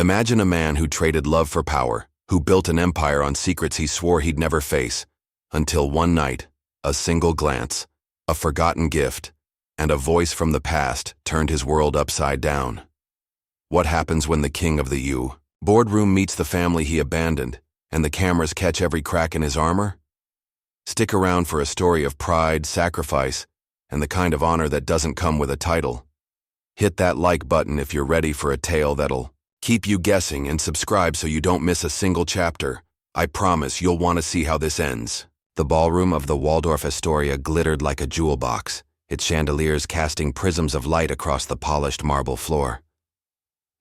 Imagine a man who traded love for power, who built an empire on secrets he swore he'd never face, until one night, a single glance, a forgotten gift, and a voice from the past turned his world upside down. What happens when the king of the boardroom meets the family he abandoned, and the cameras catch every crack in his armor? Stick around for a story of pride, sacrifice, and the kind of honor that doesn't come with a title. Hit that like button if you're ready for a tale that'll keep you guessing, and subscribe so you don't miss a single chapter. I promise you'll want to see how this ends. The ballroom of the Waldorf Astoria glittered like a jewel box, its chandeliers casting prisms of light across the polished marble floor.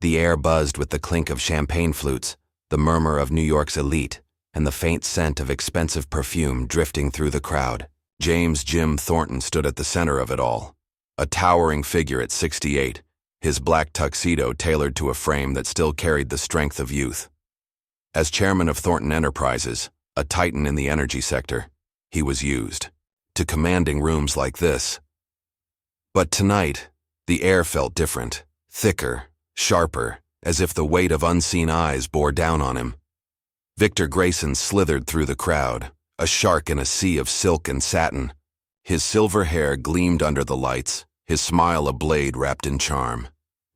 The air buzzed with the clink of champagne flutes, the murmur of New York's elite, and the faint scent of expensive perfume drifting through the crowd. James "Jim" Thornton stood at the center of it all, a towering figure at 68, his black tuxedo tailored to a frame that still carried the strength of youth. As chairman of Thornton Enterprises, a titan in the energy sector, he was used to commanding rooms like this. But tonight, the air felt different, thicker, sharper, as if the weight of unseen eyes bore down on him. Victor Grayson slithered through the crowd, a shark in a sea of silk and satin. His silver hair gleamed under the lights, his smile a blade wrapped in charm.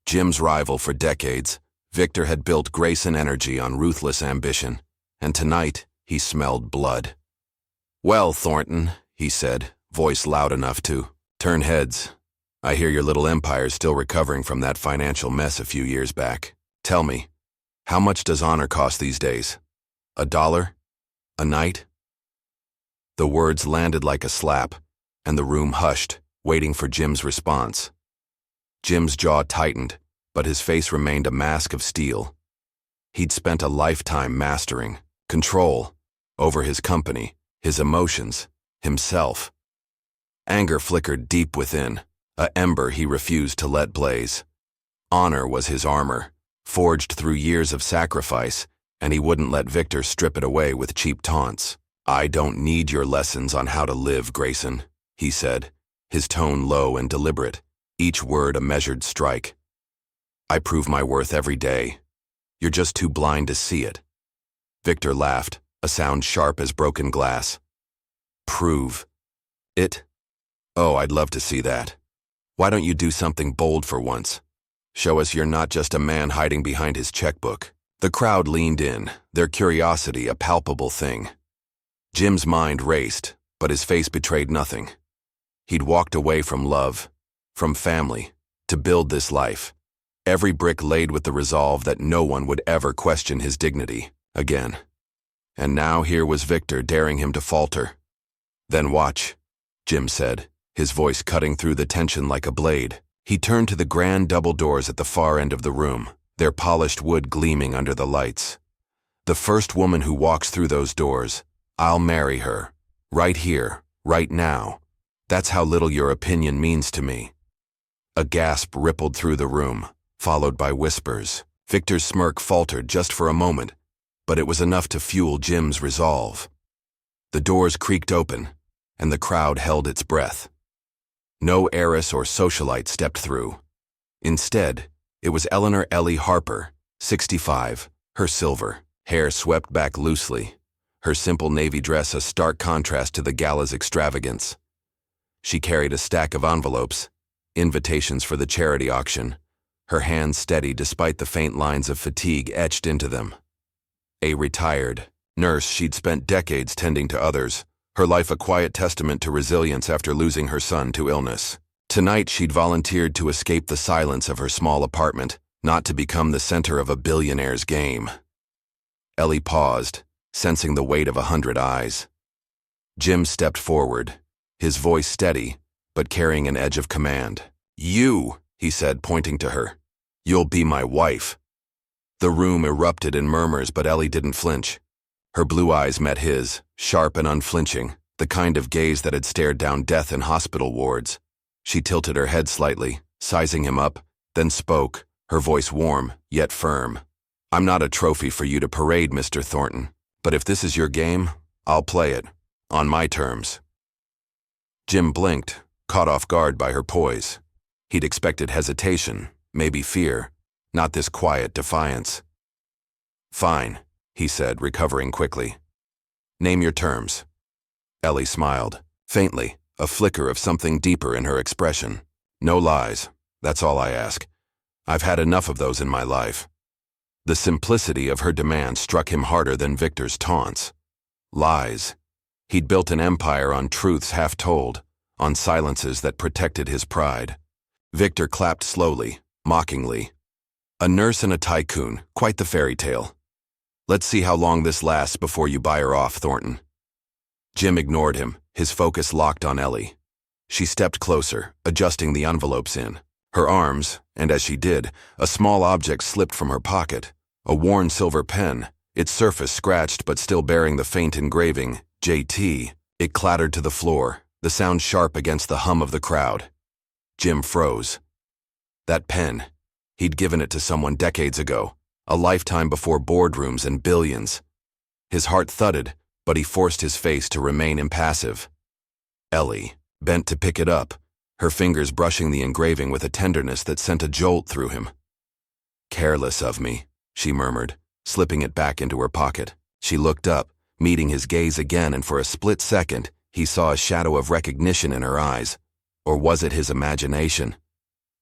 Jim's rival for decades, Victor had built Grayson Energy on ruthless ambition, and tonight he smelled blood. "Well, Thornton," he said, voice loud enough to turn heads. "I hear your little empire's still recovering from that financial mess a few years back. Tell me, how much does honor cost these days? $1? A night?" The words landed like a slap, and the room hushed, waiting for Jim's response. Jim's jaw tightened, but his face remained a mask of steel. He'd spent a lifetime mastering control over his company, his emotions, himself. Anger flickered deep within, a ember he refused to let blaze. Honor was his armor, forged through years of sacrifice, and he wouldn't let Victor strip it away with cheap taunts. "I don't need your lessons on how to live, Grayson," he said, his tone low and deliberate, each word a measured strike. "I prove my worth every day. You're just too blind to see it." Victor laughed, a sound sharp as broken glass. "Prove it? Oh, I'd love to see that. Why don't you do something bold for once? Show us you're not just a man hiding behind his checkbook." The crowd leaned in, their curiosity a palpable thing. Jim's mind raced, but his face betrayed nothing. He'd walked away from love, from family, to build this life, every brick laid with the resolve that no one would ever question his dignity again. And now here was Victor daring him to falter. "Then watch," Jim said, his voice cutting through the tension like a blade. He turned to the grand double doors at the far end of the room, their polished wood gleaming under the lights. "The first woman who walks through those doors, I'll marry her. Right here, right now. That's how little your opinion means to me." A gasp rippled through the room, followed by whispers. Victor's smirk faltered just for a moment, but it was enough to fuel Jim's resolve. The doors creaked open, and the crowd held its breath. No heiress or socialite stepped through. Instead, it was Eleanor Ellie Harper, 65, her silver hair swept back loosely, her simple navy dress a stark contrast to the gala's extravagance. She carried a stack of envelopes, invitations for the charity auction, her hands steady despite the faint lines of fatigue etched into them. A retired nurse, she'd spent decades tending to others, her life a quiet testament to resilience after losing her son to illness. Tonight she'd volunteered to escape the silence of her small apartment, not to become the center of a billionaire's game. Ellie paused, sensing the weight of 100 eyes. Jim stepped forward, his voice steady, but carrying an edge of command. "You," he said, pointing to her. "You'll be my wife." The room erupted in murmurs, but Ellie didn't flinch. Her blue eyes met his, sharp and unflinching, the kind of gaze that had stared down death in hospital wards. She tilted her head slightly, sizing him up, then spoke, her voice warm, yet firm. "I'm not a trophy for you to parade, Mr. Thornton, but if this is your game, I'll play it, on my terms." Jim blinked, caught off guard by her poise. He'd expected hesitation, maybe fear, not this quiet defiance. Fine, he said, recovering quickly. Name your terms. Ellie smiled, faintly, a flicker of something deeper in her expression. No lies, that's all I ask. I've had enough of those in my life. The simplicity of her demand struck him harder than Victor's taunts. Lies. He'd built an empire on truths half told, on silences that protected his pride. Victor clapped slowly, mockingly. A nurse and a tycoon, quite the fairy tale. Let's see how long this lasts before you buy her off, Thornton. Jim ignored him, his focus locked on Ellie. She stepped closer, adjusting the envelopes in. Her arms, and as she did, a small object slipped from her pocket. A worn silver pen, its surface scratched but still bearing the faint engraving, JT. It clattered to the floor, the sound sharp against the hum of the crowd. Jim froze. That pen. He'd given it to someone decades ago, a lifetime before boardrooms and billions. His heart thudded, but he forced his face to remain impassive. Ellie bent to pick it up, her fingers brushing the engraving with a tenderness that sent a jolt through him. Careless of me, she murmured, slipping it back into her pocket. She looked up, meeting his gaze again, and for a split second, he saw a shadow of recognition in her eyes. Or was it his imagination?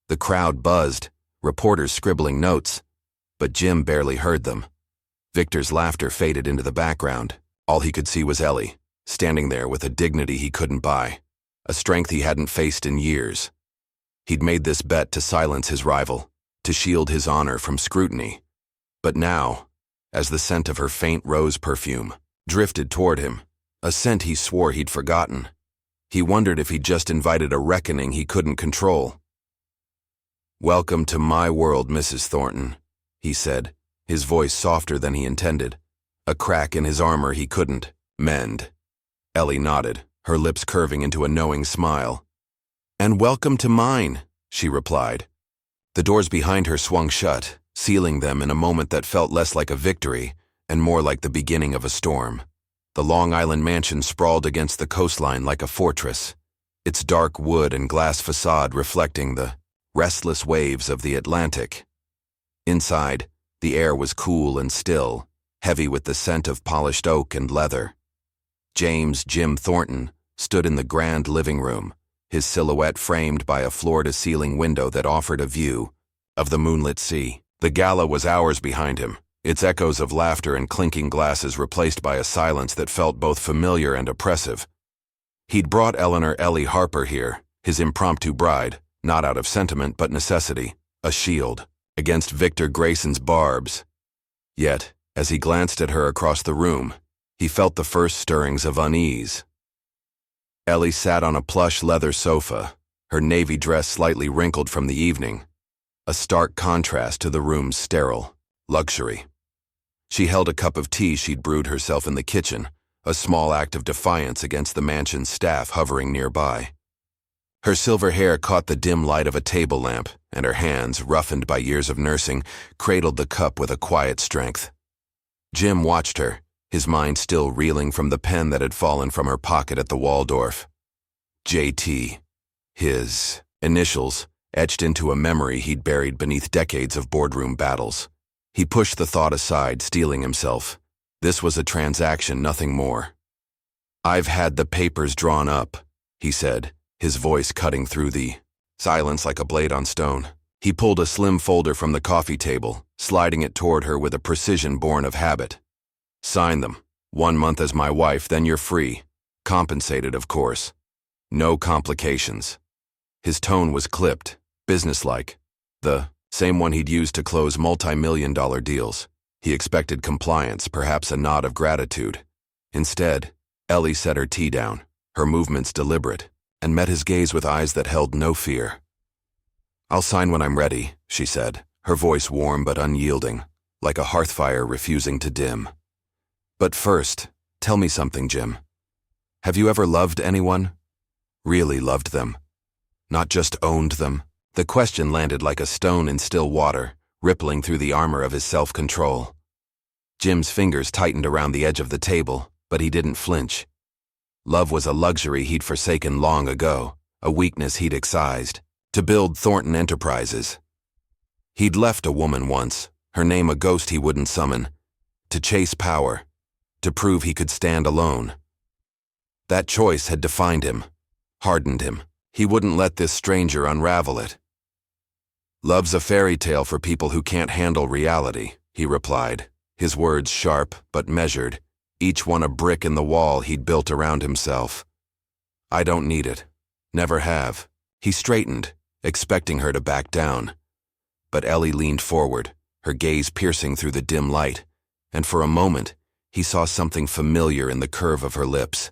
The crowd buzzed, reporters scribbling notes, but Jim barely heard them. Victor's laughter faded into the background. All he could see was Ellie, standing there with a dignity he couldn't buy, a strength he hadn't faced in years. He'd made this bet to silence his rival, to shield his honor from scrutiny. But now, as the scent of her faint rose perfume drifted toward him, a scent he swore he'd forgotten, he wondered if he'd just invited a reckoning he couldn't control. "Welcome to my world, Mrs. Thornton," he said, his voice softer than he intended, a crack in his armor he couldn't mend. Ellie nodded, her lips curving into a knowing smile. "And welcome to mine," she replied. The doors behind her swung shut, sealing them in a moment that felt less like a victory and more like the beginning of a storm. The Long Island mansion sprawled against the coastline like a fortress, its dark wood and glass facade reflecting the restless waves of the Atlantic. Inside, the air was cool and still, heavy with the scent of polished oak and leather. James Jim Thornton stood in the grand living room, his silhouette framed by a floor-to-ceiling window that offered a view of the moonlit sea. The gala was hours behind him, its echoes of laughter and clinking glasses replaced by a silence that felt both familiar and oppressive. He'd brought Eleanor Ellie Harper here, his impromptu bride, not out of sentiment but necessity, a shield against Victor Grayson's barbs. Yet, as he glanced at her across the room, he felt the first stirrings of unease. Ellie sat on a plush leather sofa, her navy dress slightly wrinkled from the evening, a stark contrast to the room's sterile luxury. She held a cup of tea she'd brewed herself in the kitchen, a small act of defiance against the mansion's staff hovering nearby. Her silver hair caught the dim light of a table lamp, and her hands, roughened by years of nursing, cradled the cup with a quiet strength. Jim watched her, his mind still reeling from the pen that had fallen from her pocket at the Waldorf. JT, his initials, etched into a memory he'd buried beneath decades of boardroom battles. He pushed the thought aside, steeling himself. This was a transaction, nothing more. "I've had the papers drawn up," he said, his voice cutting through the silence like a blade on stone. He pulled a slim folder from the coffee table, sliding it toward her with a precision born of habit. "Sign them. 1 month as my wife, then you're free. Compensated, of course. No complications." His tone was clipped, businesslike, the same one he'd used to close multi-million-dollar deals. He expected compliance, perhaps a nod of gratitude. Instead, Ellie set her tea down, her movements deliberate, and met his gaze with eyes that held no fear. "I'll sign when I'm ready," she said, her voice warm but unyielding, like a hearth fire refusing to dim. "But first, tell me something, Jim. Have you ever loved anyone? Really loved them? Not just owned them?" The question landed like a stone in still water, rippling through the armor of his self-control. Jim's fingers tightened around the edge of the table, but he didn't flinch. Love was a luxury he'd forsaken long ago, a weakness he'd excised, to build Thornton Enterprises. He'd left a woman once, her name a ghost he wouldn't summon, to chase power, to prove he could stand alone. That choice had defined him, hardened him. He wouldn't let this stranger unravel it. "Love's a fairy tale for people who can't handle reality," he replied, his words sharp but measured, each one a brick in the wall he'd built around himself. "I don't need it. Never have." He straightened, expecting her to back down. But Ellie leaned forward, her gaze piercing through the dim light, and for a moment, he saw something familiar in the curve of her lips,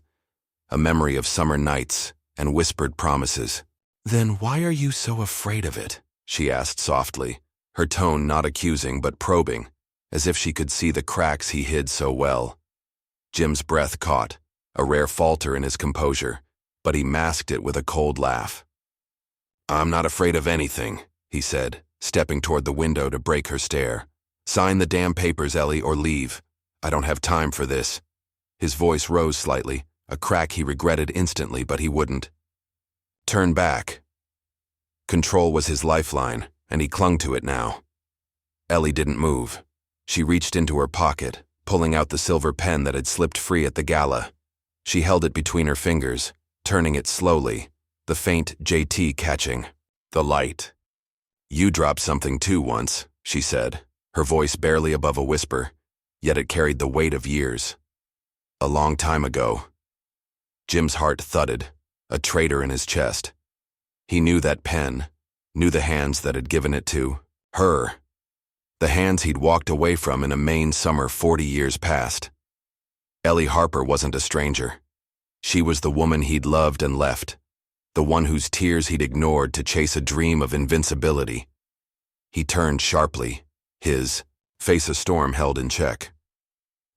a memory of summer nights and whispered promises. "Then why are you so afraid of it?" she asked softly, her tone not accusing but probing, as if she could see the cracks he hid so well. Jim's breath caught, a rare falter in his composure, but he masked it with a cold laugh. "I'm not afraid of anything," he said, stepping toward the window to break her stare. "Sign the damn papers, Ellie, or leave. I don't have time for this." His voice rose slightly, a crack he regretted instantly, but he wouldn't. "Turn back." Control was his lifeline, and he clung to it now. Ellie didn't move. She reached into her pocket, pulling out the silver pen that had slipped free at the gala. She held it between her fingers, turning it slowly, the faint JT catching. The light. "You dropped something too once," she said, her voice barely above a whisper, yet it carried the weight of years. "A long time ago." Jim's heart thudded, a traitor in his chest. He knew that pen, knew the hands that had given it to her. The hands he'd walked away from in a Maine summer 40 years past. Ellie Harper wasn't a stranger. She was the woman he'd loved and left, the one whose tears he'd ignored to chase a dream of invincibility. He turned sharply, his face a storm held in check.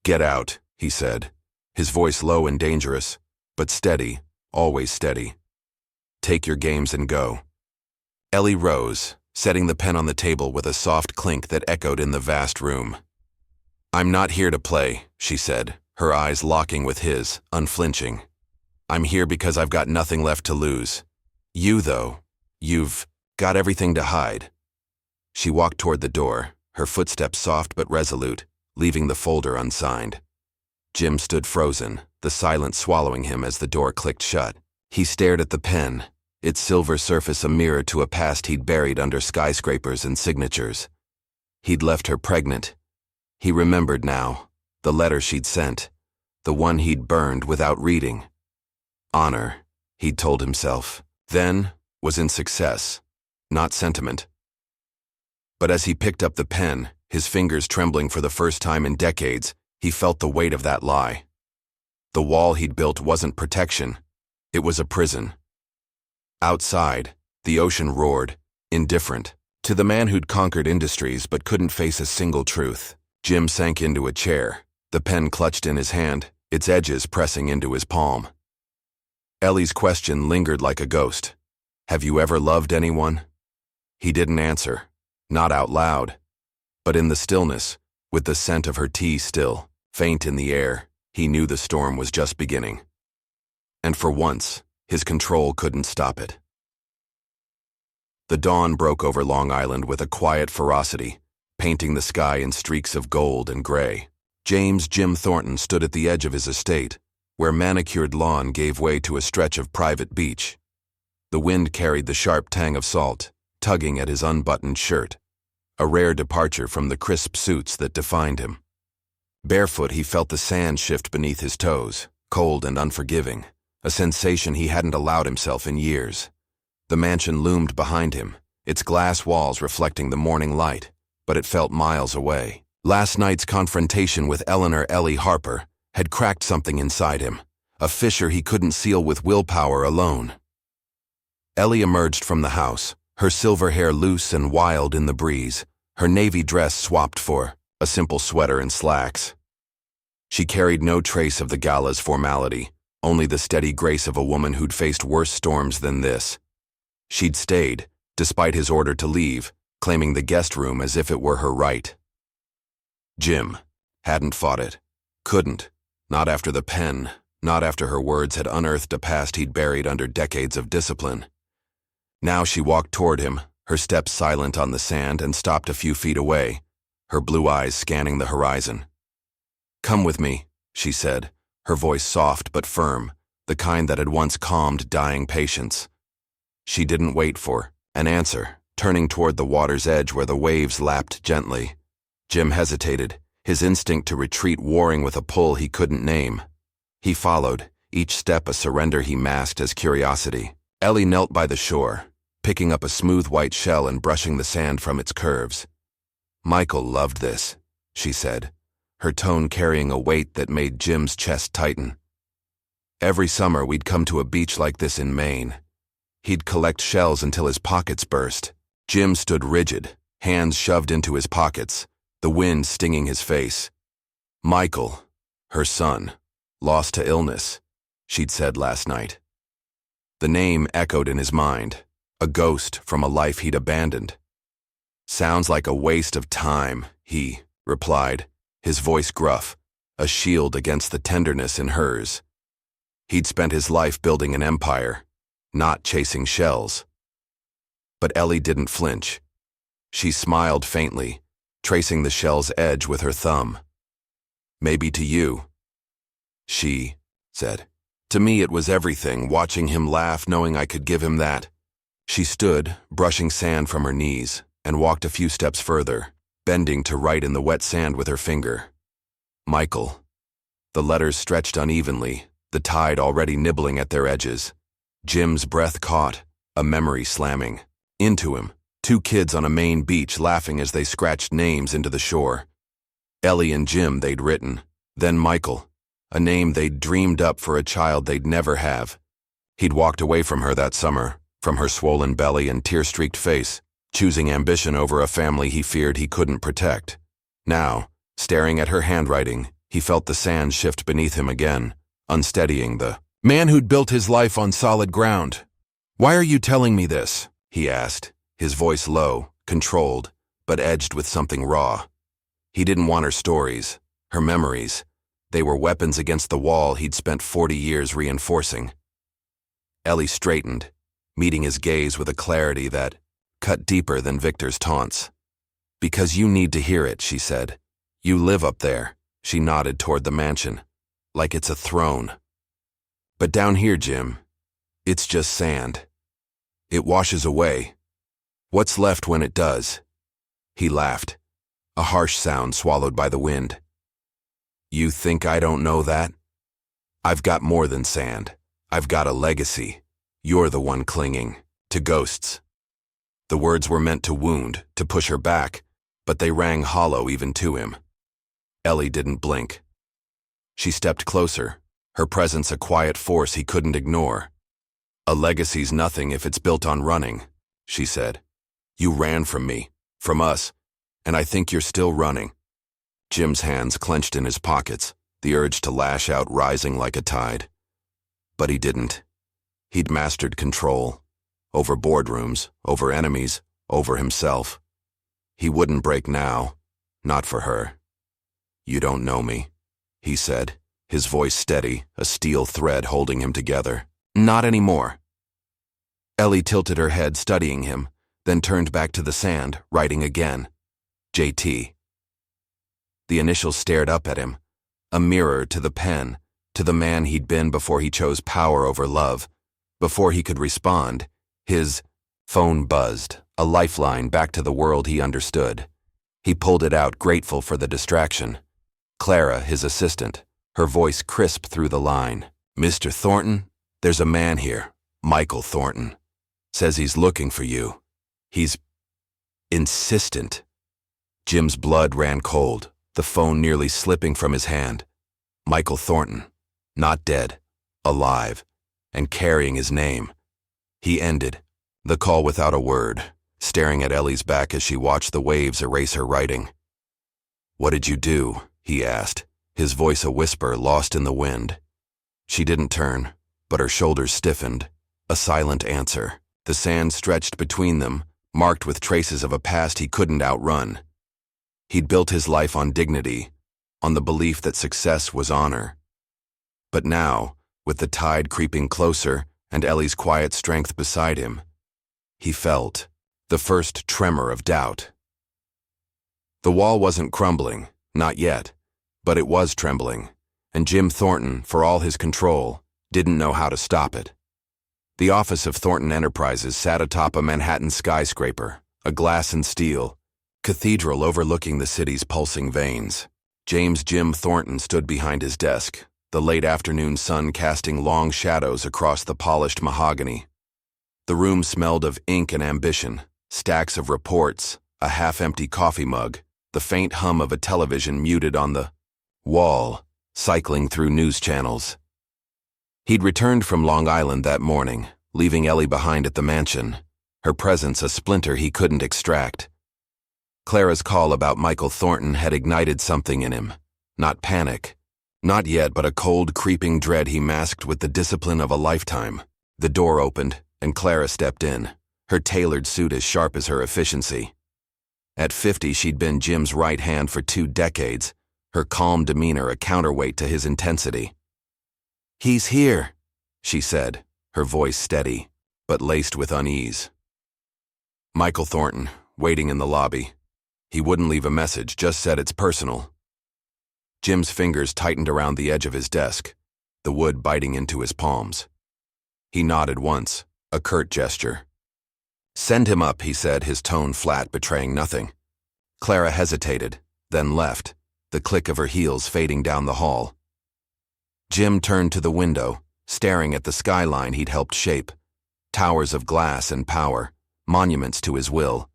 "Get out," he said, his voice low and dangerous, but steady, always steady. "Take your games and go." Ellie rose, setting the pen on the table with a soft clink that echoed in the vast room. "I'm not here to play," she said, her eyes locking with his, unflinching. "I'm here because I've got nothing left to lose. You, though, you've got everything to hide." She walked toward the door, her footsteps soft but resolute, leaving the folder unsigned. Jim stood frozen, the silence swallowing him as the door clicked shut. He stared at the pen, its silver surface a mirror to a past he'd buried under skyscrapers and signatures. He'd left her pregnant. He remembered now, the letter she'd sent, the one he'd burned without reading. Honor, he'd told himself, then was in success, not sentiment. But as he picked up the pen, his fingers trembling for the first time in decades, he felt the weight of that lie. The wall he'd built wasn't protection, it was a prison. Outside, the ocean roared, indifferent, to the man who'd conquered industries but couldn't face a single truth. Jim sank into a chair, the pen clutched in his hand, its edges pressing into his palm. Ellie's question lingered like a ghost. "Have you ever loved anyone?" He didn't answer, not out loud, but in the stillness, with the scent of her tea still, faint in the air, he knew the storm was just beginning. And for once, his control couldn't stop it. The dawn broke over Long Island with a quiet ferocity, painting the sky in streaks of gold and gray. Jim Thornton stood at the edge of his estate, where manicured lawn gave way to a stretch of private beach. The wind carried the sharp tang of salt, tugging at his unbuttoned shirt, a rare departure from the crisp suits that defined him. Barefoot, he felt the sand shift beneath his toes, cold and unforgiving, a sensation he hadn't allowed himself in years. The mansion loomed behind him, its glass walls reflecting the morning light, but it felt miles away. Last night's confrontation with Eleanor Ellie Harper had cracked something inside him, a fissure he couldn't seal with willpower alone. Ellie emerged from the house, her silver hair loose and wild in the breeze, her navy dress swapped for a simple sweater and slacks. She carried no trace of the gala's formality, only the steady grace of a woman who'd faced worse storms than this. She'd stayed, despite his order to leave, claiming the guest room as if it were her right. Jim hadn't fought it, couldn't, not after the pen, not after her words had unearthed a past he'd buried under decades of discipline. Now she walked toward him, her steps silent on the sand, and stopped a few feet away, her blue eyes scanning the horizon. "Come with me," she said, her voice soft but firm, the kind that had once calmed dying patience. She didn't wait for an answer, turning toward the water's edge where the waves lapped gently. Jim hesitated, his instinct to retreat warring with a pull he couldn't name. He followed, each step a surrender he masked as curiosity. Ellie knelt by the shore, picking up a smooth white shell and brushing the sand from its curves. "Michael loved this," she said, her tone carrying a weight that made Jim's chest tighten. "Every summer we'd come to a beach like this in Maine. He'd collect shells until his pockets burst." Jim stood rigid, hands shoved into his pockets, the wind stinging his face. "Michael, her son, lost to illness," she'd said last night. The name echoed in his mind, a ghost from a life he'd abandoned. "Sounds like a waste of time," he replied, his voice gruff, a shield against the tenderness in hers. He'd spent his life building an empire, not chasing shells. But Ellie didn't flinch. She smiled faintly, tracing the shell's edge with her thumb. "Maybe to you," she said. "To me it was everything, watching him laugh, knowing I could give him that." She stood, brushing sand from her knees, and walked a few steps further, bending to write in the wet sand with her finger. "Michael." The letters stretched unevenly, the tide already nibbling at their edges. Jim's breath caught, a memory slamming. Into him, two kids on a Maine beach laughing as they scratched names into the shore. Ellie and Jim they'd written, then Michael, a name they'd dreamed up for a child they'd never have. He'd walked away from her that summer, from her swollen belly and tear-streaked face, choosing ambition over a family he feared he couldn't protect. Now, staring at her handwriting, he felt the sand shift beneath him again, unsteadying the man who'd built his life on solid ground. "Why are you telling me this?" he asked, his voice low, controlled, but edged with something raw. He didn't want her stories, her memories. They were weapons against the wall he'd spent 40 years reinforcing. Ellie straightened, meeting his gaze with a clarity that cut deeper than Victor's taunts. "Because you need to hear it," she said. "You live up there." She nodded toward the mansion, like it's a throne. "But down here, Jim, it's just sand. It washes away. What's left when it does?" He laughed, a harsh sound swallowed by the wind. "You think I don't know that? I've got more than sand. I've got a legacy. You're the one clinging to ghosts." The words were meant to wound, to push her back, but they rang hollow even to him. Ellie didn't blink. She stepped closer, her presence a quiet force he couldn't ignore. "A legacy's nothing if it's built on running," she said. "You ran from me, from us, and I think you're still running." Jim's hands clenched in his pockets, the urge to lash out rising like a tide. But he didn't. He'd mastered control, over boardrooms, over enemies, over himself. He wouldn't break now, not for her. "You don't know me," he said, his voice steady, a steel thread holding him together. "Not anymore." Ellie tilted her head, studying him, then turned back to the sand, writing again. JT. The initials stared up at him, a mirror to the pen, to the man he'd been before he chose power over love. Before he could respond, his phone buzzed, a lifeline back to the world he understood. He pulled it out, grateful for the distraction. Clara, his assistant, her voice crisp through the line. "Mr. Thornton, there's a man here, Michael Thornton. Says he's looking for you. He's insistent." Jim's blood ran cold, the phone nearly slipping from his hand. Michael Thornton, not dead, alive, and carrying his name. He ended the call without a word, staring at Ellie's back as she watched the waves erase her writing. "What did you do?" he asked, his voice a whisper lost in the wind. She didn't turn, but her shoulders stiffened, a silent answer. The sand stretched between them, marked with traces of a past he couldn't outrun. He'd built his life on dignity, on the belief that success was honor. But now, with the tide creeping closer and Ellie's quiet strength beside him, he felt the first tremor of doubt. The wall wasn't crumbling, not yet, But it was trembling, and Jim Thornton, for all his control, didn't know how to stop it. The office of Thornton Enterprises sat atop a Manhattan skyscraper, a glass and steel cathedral overlooking the city's pulsing veins. James Jim Thornton stood behind his desk, the late afternoon sun casting long shadows across the polished mahogany. The room smelled of ink and ambition, stacks of reports, a half-empty coffee mug, the faint hum of a television muted on the wall, cycling through news channels. He'd returned from Long Island that morning, leaving Ellie behind at the mansion, her presence a splinter he couldn't extract. Clara's call about Michael Thornton had ignited something in him. Not panic. Not yet, but a cold, creeping dread he masked with the discipline of a lifetime. The door opened, and Clara stepped in, her tailored suit as sharp as her efficiency. At 50, she'd been Jim's right hand for 2 decades, her calm demeanor a counterweight to his intensity. "He's here," she said, her voice steady, but laced with unease. Michael Thornton, waiting in the lobby. He wouldn't leave a message, just said it's personal. Jim's fingers tightened around the edge of his desk, the wood biting into his palms. He nodded once, a curt gesture. "Send him up," he said, his tone flat, betraying nothing. Clara hesitated, then left, the click of her heels fading down the hall. Jim turned to the window, staring at the skyline he'd helped shape. Towers of glass and power, monuments to his will.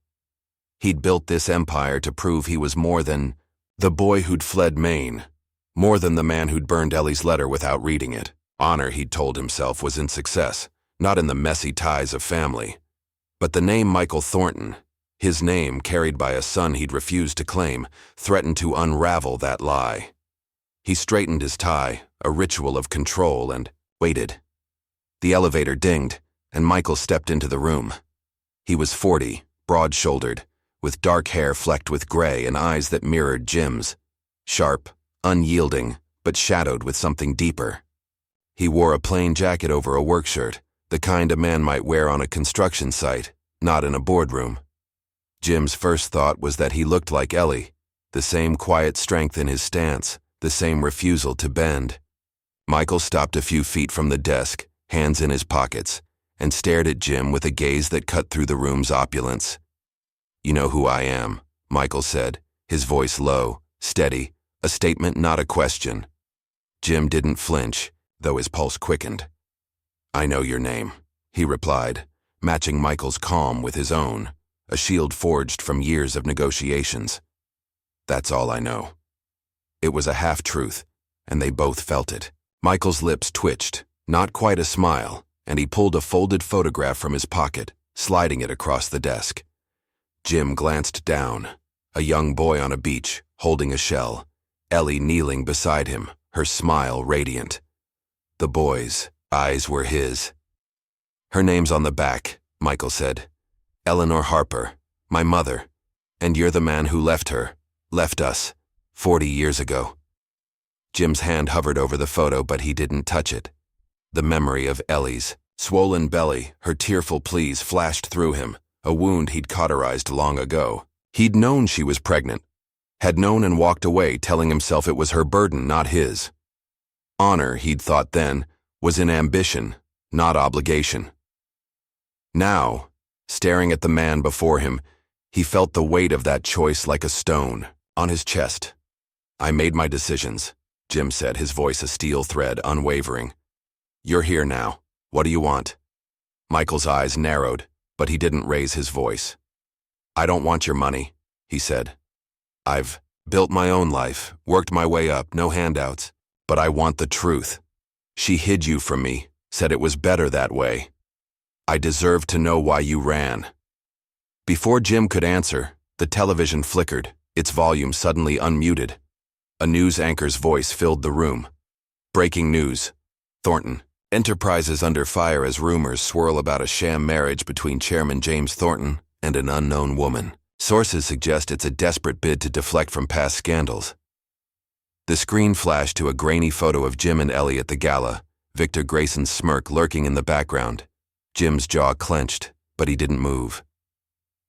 He'd built this empire to prove he was more than the boy who'd fled Maine, more than the man who'd burned Ellie's letter without reading it. Honor, he'd told himself, was in success, not in the messy ties of family. But the name Michael Thornton, his name carried by a son he'd refused to claim, threatened to unravel that lie. He straightened his tie, a ritual of control, and waited. The elevator dinged, and Michael stepped into the room. He was 40, broad-shouldered, with dark hair flecked with gray and eyes that mirrored Jim's. Sharp, unyielding, but shadowed with something deeper. He wore a plain jacket over a work shirt, the kind a man might wear on a construction site, not in a boardroom. Jim's first thought was that he looked like Ellie, the same quiet strength in his stance, the same refusal to bend. Michael stopped a few feet from the desk, hands in his pockets, and stared at Jim with a gaze that cut through the room's opulence. "You know who I am," Michael said, his voice low, steady, a statement, not a question. Jim didn't flinch, though his pulse quickened. "I know your name," he replied, matching Michael's calm with his own, a shield forged from years of negotiations. "That's all I know." It was a half-truth, and they both felt it. Michael's lips twitched, not quite a smile, and he pulled a folded photograph from his pocket, sliding it across the desk. Jim glanced down, a young boy on a beach, holding a shell, Ellie kneeling beside him, her smile radiant. The boy's eyes were his. "Her name's on the back," Michael said. "Eleanor Harper, my mother, and you're the man who left us, 40 years ago." Jim's hand hovered over the photo, but he didn't touch it. The memory of Ellie's swollen belly, her tearful pleas flashed through him, a wound he'd cauterized long ago. He'd known she was pregnant, had known and walked away, telling himself it was her burden, not his. Honor, he'd thought then, was in ambition, not obligation. Now, staring at the man before him, he felt the weight of that choice like a stone on his chest. "I made my decisions," Jim said, his voice a steel thread, unwavering. "You're here now. What do you want?" Michael's eyes narrowed, but he didn't raise his voice. "I don't want your money," he said. "I've built my own life, worked my way up, no handouts, but I want the truth. She hid you from me, said it was better that way. I deserve to know why you ran." Before Jim could answer, the television flickered, its volume suddenly unmuted. A news anchor's voice filled the room. "Breaking news. Thornton Enterprises under fire as rumors swirl about a sham marriage between Chairman James Thornton and an unknown woman. Sources suggest it's a desperate bid to deflect from past scandals." The screen flashed to a grainy photo of Jim and Ellie at the gala, Victor Grayson's smirk lurking in the background. Jim's jaw clenched, but he didn't move.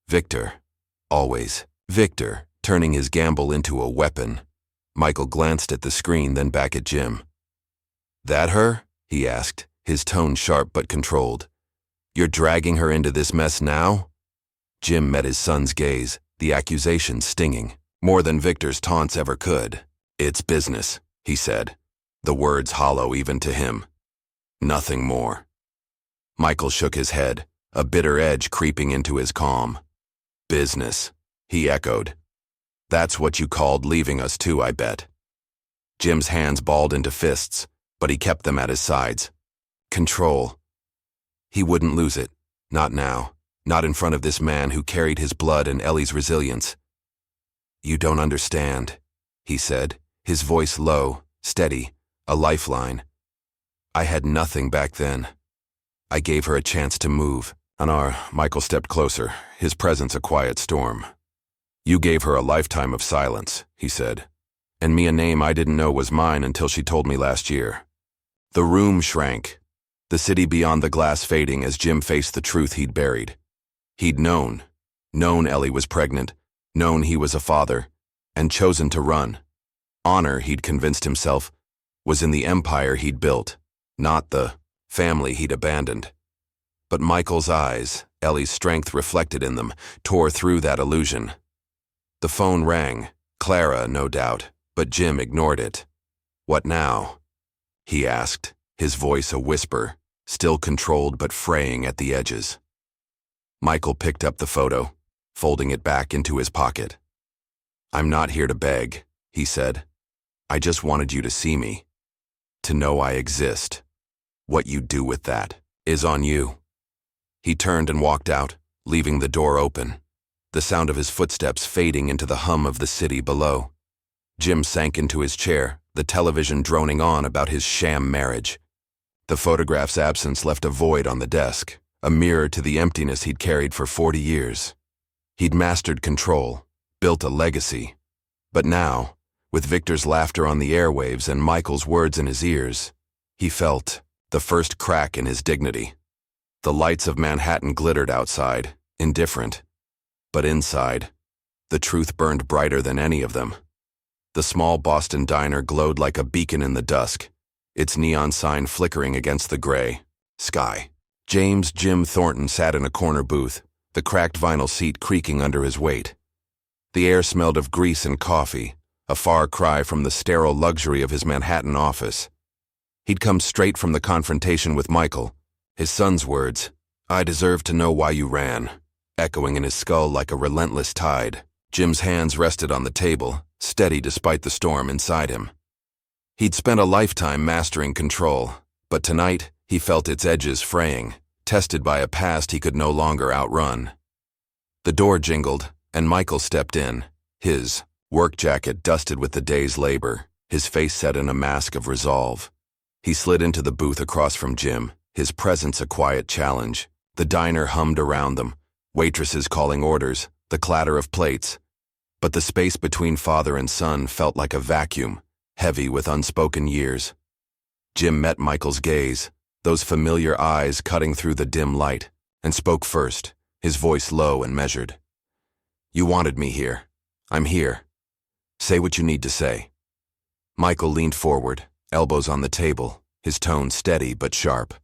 Victor. Always. Victor, turning his gamble into a weapon. Michael glanced at the screen, then back at Jim. "That her?" he asked, his tone sharp but controlled. "You're dragging her into this mess now?" Jim met his son's gaze, the accusation stinging, more than Victor's taunts ever could. "It's business," he said, the words hollow even to him. "Nothing more." Michael shook his head, a bitter edge creeping into his calm. "Business," he echoed. "That's what you called leaving us too, I bet." Jim's hands balled into fists, but he kept them at his sides. Control. He wouldn't lose it. Not now. Not in front of this man who carried his blood and Ellie's resilience. "You don't understand," he said, his voice low, steady, a lifeline. "I had nothing back then. I gave her a chance to move." Michael stepped closer, his presence a quiet storm. "You gave her a lifetime of silence," he said, "and me a name I didn't know was mine until she told me last year." The room shrank, the city beyond the glass fading as Jim faced the truth he'd buried. He'd known Ellie was pregnant, known he was a father, and chosen to run. Honor, he'd convinced himself, was in the empire he'd built, not the family he'd abandoned. But Michael's eyes, Ellie's strength reflected in them, tore through that illusion. The phone rang, Clara, no doubt, but Jim ignored it. "What now?" he asked, his voice a whisper, still controlled but fraying at the edges. Michael picked up the photo, folding it back into his pocket. "I'm not here to beg," he said. "I just wanted you to see me, to know I exist. What you do with that is on you." He turned and walked out, leaving the door open, the sound of his footsteps fading into the hum of the city below. Jim sank into his chair, the television droning on about his sham marriage. The photograph's absence left a void on the desk, a mirror to the emptiness he'd carried for 40 years. He'd mastered control, built a legacy. But now, with Victor's laughter on the airwaves and Michael's words in his ears, he felt the first crack in his dignity. The lights of Manhattan glittered outside, indifferent. But inside, the truth burned brighter than any of them. The small Boston diner glowed like a beacon in the dusk, its neon sign flickering against the gray sky. Jim Thornton sat in a corner booth, the cracked vinyl seat creaking under his weight. The air smelled of grease and coffee, a far cry from the sterile luxury of his Manhattan office. He'd come straight from the confrontation with Michael, his son's words, "I deserve to know why you ran," echoing in his skull like a relentless tide. Jim's hands rested on the table, steady despite the storm inside him. He'd spent a lifetime mastering control, but tonight he felt its edges fraying, tested by a past he could no longer outrun. The door jingled, and Michael stepped in, his work jacket dusted with the day's labor, his face set in a mask of resolve. He slid into the booth across from Jim, his presence a quiet challenge. The diner hummed around them, waitresses calling orders, the clatter of plates. But the space between father and son felt like a vacuum, heavy with unspoken years. Jim met Michael's gaze, those familiar eyes cutting through the dim light, and spoke first, his voice low and measured. "You wanted me here. I'm here. Say what you need to say." Michael leaned forward, elbows on the table, his tone steady but sharp.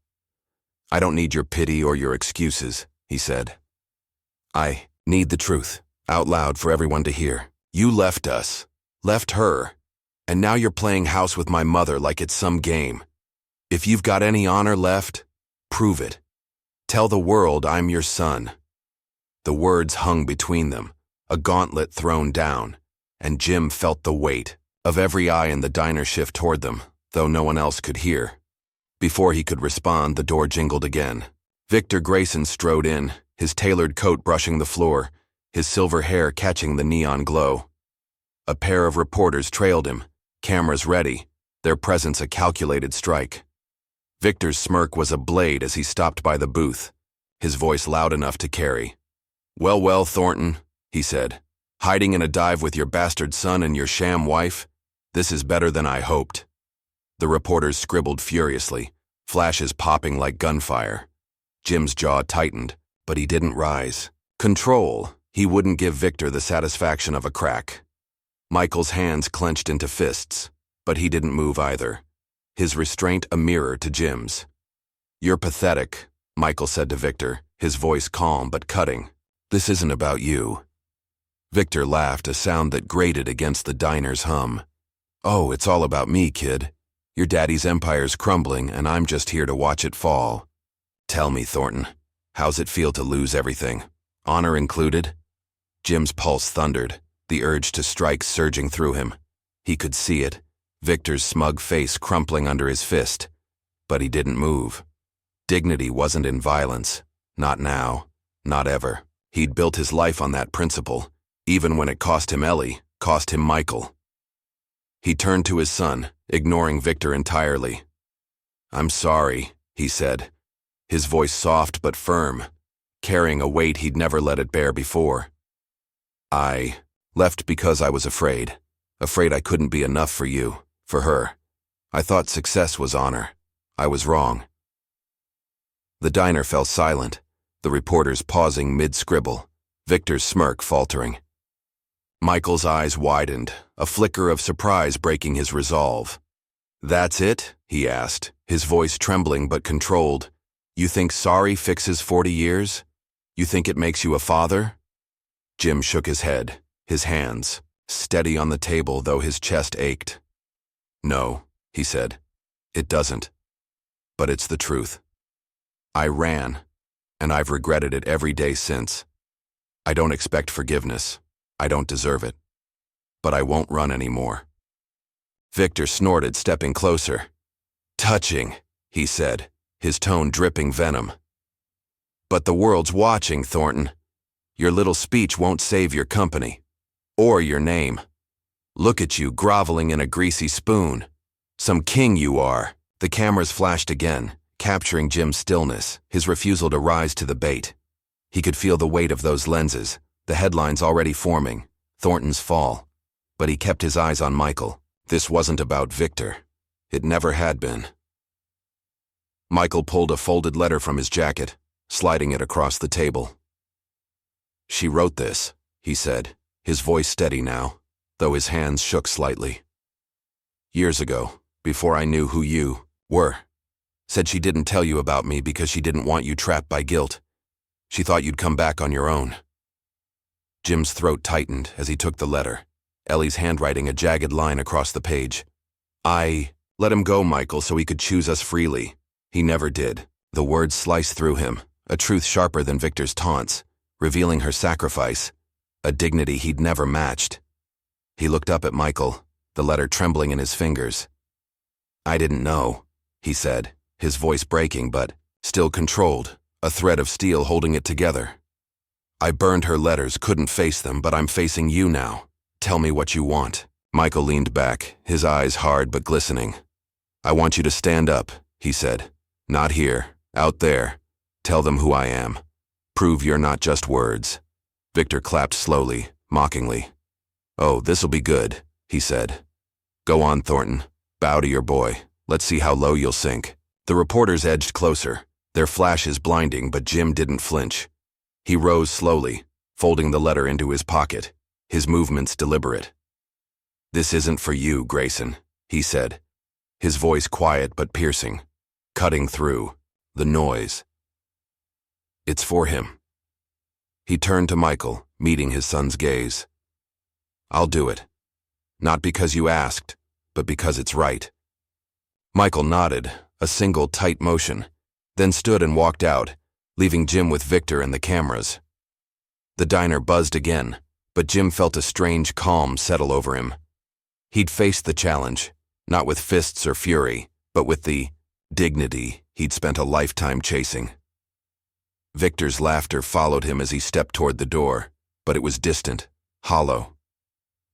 "I don't need your pity or your excuses," he said. "I need the truth, out loud for everyone to hear. You left us, left her, and now you're playing house with my mother like it's some game. If you've got any honor left, prove it. Tell the world I'm your son." The words hung between them, a gauntlet thrown down, and Jim felt the weight of every eye in the diner shift toward them, though no one else could hear. Before he could respond, the door jingled again. Victor Grayson strode in, his tailored coat brushing the floor, his silver hair catching the neon glow. A pair of reporters trailed him, cameras ready, their presence a calculated strike. Victor's smirk was a blade as he stopped by the booth, his voice loud enough to carry. Well, Thornton," he said, "hiding in a dive with your bastard son and your sham wife? This is better than I hoped." The reporters scribbled furiously, flashes popping like gunfire. Jim's jaw tightened, but he didn't rise. Control. He wouldn't give Victor the satisfaction of a crack. Michael's hands clenched into fists, but he didn't move either, his restraint a mirror to Jim's. "You're pathetic," Michael said to Victor, his voice calm but cutting. "This isn't about you." Victor laughed, a sound that grated against the diner's hum. "Oh, it's all about me, kid. Your daddy's empire's crumbling, and I'm just here to watch it fall. Tell me, Thornton, how's it feel to lose everything? Honor included?" Jim's pulse thundered, the urge to strike surging through him. He could see it, Victor's smug face crumpling under his fist. But he didn't move. Dignity wasn't in violence. Not now. Not ever. He'd built his life on that principle, even when it cost him Ellie, cost him Michael. He turned to his son, ignoring Victor entirely. "I'm sorry," he said, his voice soft but firm, carrying a weight he'd never let it bear before. "I left because I was afraid I couldn't be enough for you, for her. I thought success was honor. I was wrong." The diner fell silent, the reporters pausing mid-scribble, Victor's smirk faltering. Michael's eyes widened, a flicker of surprise breaking his resolve. "That's it?" he asked, his voice trembling but controlled. "You think sorry fixes 40 years? You think it makes you a father?" Jim shook his head, his hands steady on the table though his chest ached. "No," he said, "it doesn't. But it's the truth. I ran, and I've regretted it every day since. I don't expect forgiveness. I don't deserve it. But I won't run anymore." Victor snorted, stepping closer. "Touching," he said, his tone dripping venom. "But the world's watching, Thornton. Your little speech won't save your company. Or your name. Look at you groveling in a greasy spoon. Some king you are." The cameras flashed again, capturing Jim's stillness, his refusal to rise to the bait. He could feel the weight of those lenses, the headlines already forming, Thornton's fall. But he kept his eyes on Michael. This wasn't about Victor. It never had been. Michael pulled a folded letter from his jacket, sliding it across the table. "She wrote this," he said, his voice steady now, though his hands shook slightly. "Years ago, before I knew who you were. Said she didn't tell you about me because she didn't want you trapped by guilt. She thought you'd come back on your own." Jim's throat tightened as he took the letter, Ellie's handwriting a jagged line across the page. "I let him go, Michael, so he could choose us freely. He never did." The words sliced through him, a truth sharper than Victor's taunts, revealing her sacrifice, a dignity he'd never matched. He looked up at Michael, the letter trembling in his fingers. "I didn't know," he said, his voice breaking but still controlled, a thread of steel holding it together. "I burned her letters, couldn't face them, but I'm facing you now. Tell me what you want." Michael leaned back, his eyes hard but glistening. "I want you to stand up," he said. "Not here, out there. Tell them who I am. Prove you're not just words." Victor clapped slowly, mockingly. "Oh, this'll be good," he said. "Go on, Thornton. Bow to your boy. Let's see how low you'll sink." The reporters edged closer, their flashes blinding, but Jim didn't flinch. He rose slowly, folding the letter into his pocket, his movements deliberate. "This isn't for you, Grayson," he said, his voice quiet but piercing, cutting through the noise. "It's for him." He turned to Michael, meeting his son's gaze. "I'll do it. Not because you asked, but because it's right." Michael nodded, a single tight motion, then stood and walked out, leaving Jim with Victor and the cameras. The diner buzzed again, but Jim felt a strange calm settle over him. He'd faced the challenge, not with fists or fury, but with the dignity he'd spent a lifetime chasing. Victor's laughter followed him as he stepped toward the door, but it was distant, hollow.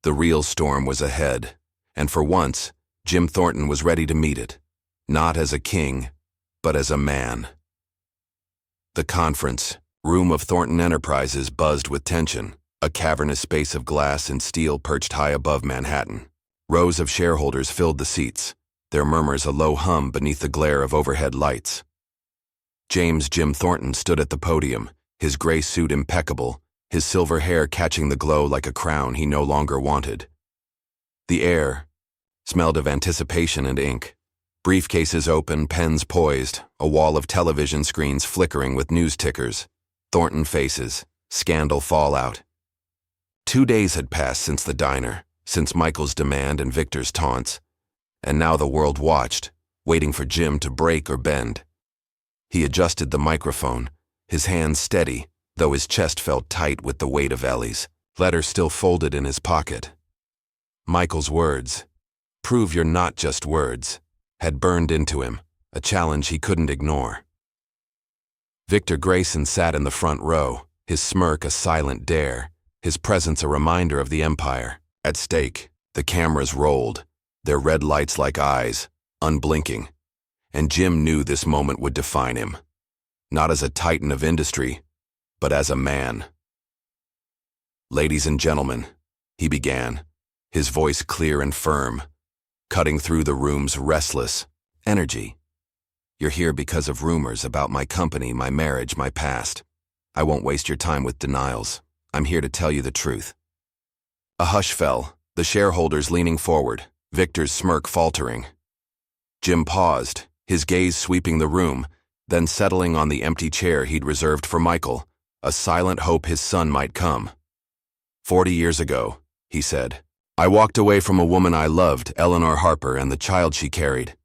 The real storm was ahead, and for once, Jim Thornton was ready to meet it, not as a king, but as a man. The conference room of Thornton Enterprises buzzed with tension, a cavernous space of glass and steel perched high above Manhattan. Rows of shareholders filled the seats, their murmurs a low hum beneath the glare of overhead lights. James Jim Thornton stood at the podium, his gray suit impeccable, his silver hair catching the glow like a crown he no longer wanted. The air smelled of anticipation and ink. Briefcases open, pens poised, a wall of television screens flickering with news tickers, Thornton faces, scandal fallout. 2 days had passed since the diner, since Michael's demand and Victor's taunts, and now the world watched, waiting for Jim to break or bend. He adjusted the microphone, his hands steady, though his chest felt tight with the weight of Ellie's letter still folded in his pocket. Michael's words, "Prove you're not just words," had burned into him, a challenge he couldn't ignore. Victor Grayson sat in the front row, his smirk a silent dare, his presence a reminder of the empire. At stake, the cameras rolled, their red lights like eyes, unblinking, and Jim knew this moment would define him, not as a titan of industry, but as a man. "Ladies and gentlemen," he began, his voice clear and firm, cutting through the room's restless energy. "You're here because of rumors about my company, my marriage, my past. I won't waste your time with denials. I'm here to tell you the truth." A hush fell, the shareholders leaning forward, Victor's smirk faltering. Jim paused, his gaze sweeping the room, then settling on the empty chair he'd reserved for Michael, a silent hope his son might come. 40 years ago, he said, I walked away from a woman I loved, Eleanor Harper, and the child she carried.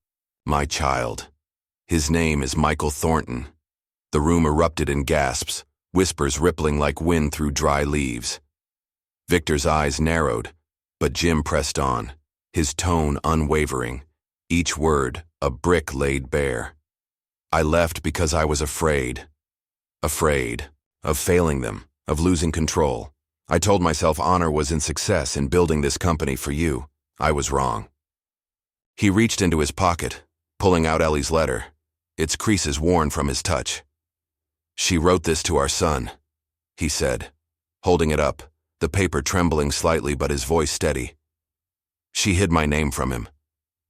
My child. His name is Michael Thornton. The room erupted in gasps, whispers rippling like wind through dry leaves. Victor's eyes narrowed, but Jim pressed on, his tone unwavering, each word a brick laid bare. I left because I was afraid. Afraid of failing them, of losing control. I told myself honor was in success in building this company for you. I was wrong. He reached into his pocket, pulling out Ellie's letter, its creases worn from his touch. She wrote this to our son, he said, holding it up, the paper trembling slightly but his voice steady. She hid my name from him,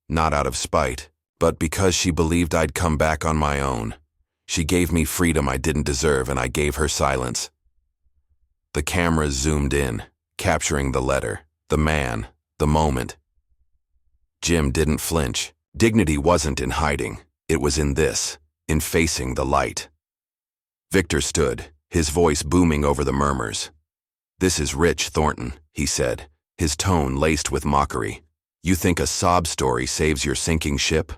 not out of spite, but because she believed I'd come back on my own. She gave me freedom I didn't deserve, and I gave her silence. The cameras zoomed in, capturing the letter, the man, the moment. Jim didn't flinch. Dignity wasn't in hiding. It was in this, in facing the light. Victor stood, his voice booming over the murmurs. This is rich, Thornton, he said, his tone laced with mockery. You think a sob story saves your sinking ship?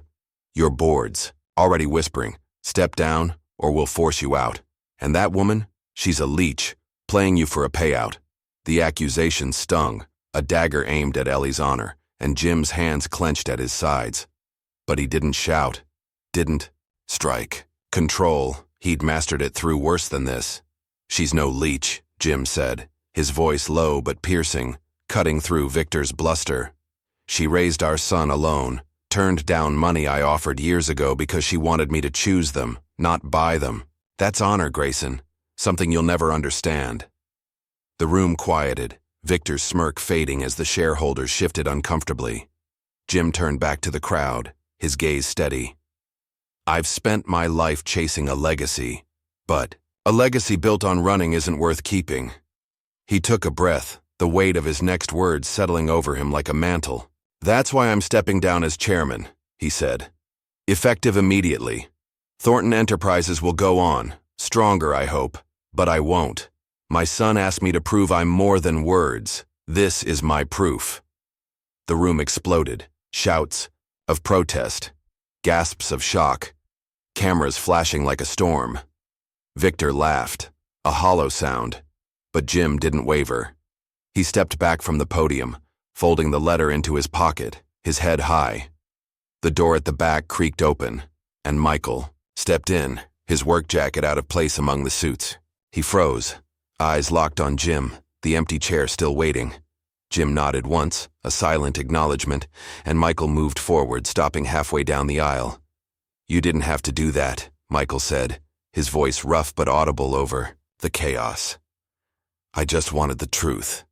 Your boards, already whispering, step down or we'll force you out. And that woman, she's a leech, playing you for a payout. The accusation stung, a dagger aimed at Ellie's honor, and Jim's hands clenched at his sides. But he didn't shout, didn't strike. Control, he'd mastered it through worse than this. She's no leech, Jim said, his voice low but piercing, cutting through Victor's bluster. She raised our son alone, turned down money I offered years ago because she wanted me to choose them, not buy them. That's honor, Grayson. Something you'll never understand. The room quieted, Victor's smirk fading as the shareholders shifted uncomfortably. Jim turned back to the crowd, his gaze steady. I've spent my life chasing a legacy, but a legacy built on running isn't worth keeping. He took a breath, the weight of his next words settling over him like a mantle. That's why I'm stepping down as chairman, he said. Effective immediately. Thornton Enterprises will go on, stronger I hope. But I won't. My son asked me to prove I'm more than words. This is my proof. The room exploded. Shouts of protest. Gasps of shock. Cameras flashing like a storm. Victor laughed. A hollow sound. But Jim didn't waver. He stepped back from the podium, folding the letter into his pocket, his head high. The door at the back creaked open, and Michael stepped in, his work jacket out of place among the suits. He froze, eyes locked on Jim, the empty chair still waiting. Jim nodded once, a silent acknowledgement, and Michael moved forward, stopping halfway down the aisle. You didn't have to do that, Michael said, his voice rough but audible over the chaos. I just wanted the truth.